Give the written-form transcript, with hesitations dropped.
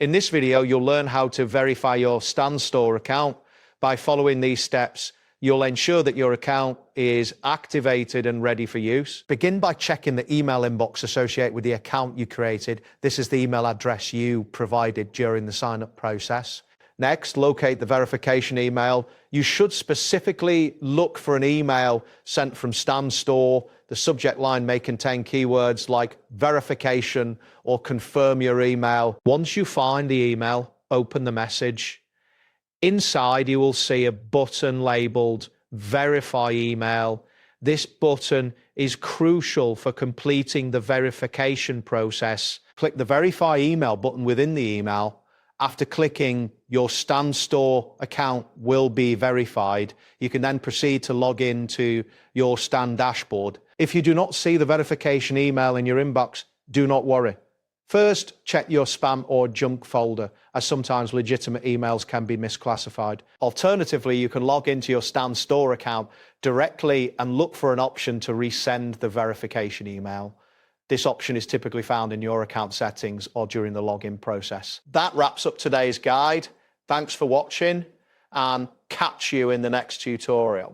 In this video, you'll learn how to verify your Stan Store account. By following these steps, you'll ensure that your account is activated and ready for use. Begin by checking the email inbox associated with the account you created. This is the email address you provided during the sign-up process. Next, locate the verification email. You should specifically look for an email sent from Stan Store. The subject line may contain keywords like verification or confirm your email. Once you find the email, open the message. Inside, you will see a button labeled Verify Email. This button is crucial for completing the verification process. Click the Verify Email button within the email. After clicking, your Stan Store account will be verified. You can then proceed to log into your Stan dashboard. If you do not see the verification email in your inbox, do not worry. First, check your spam or junk folder, as sometimes legitimate emails can be misclassified. Alternatively, you can log into your Stan Store account directly and look for an option to resend the verification email. This option is typically found in your account settings or during the login process. That wraps up today's guide. Thanks for watching and catch you in the next tutorial.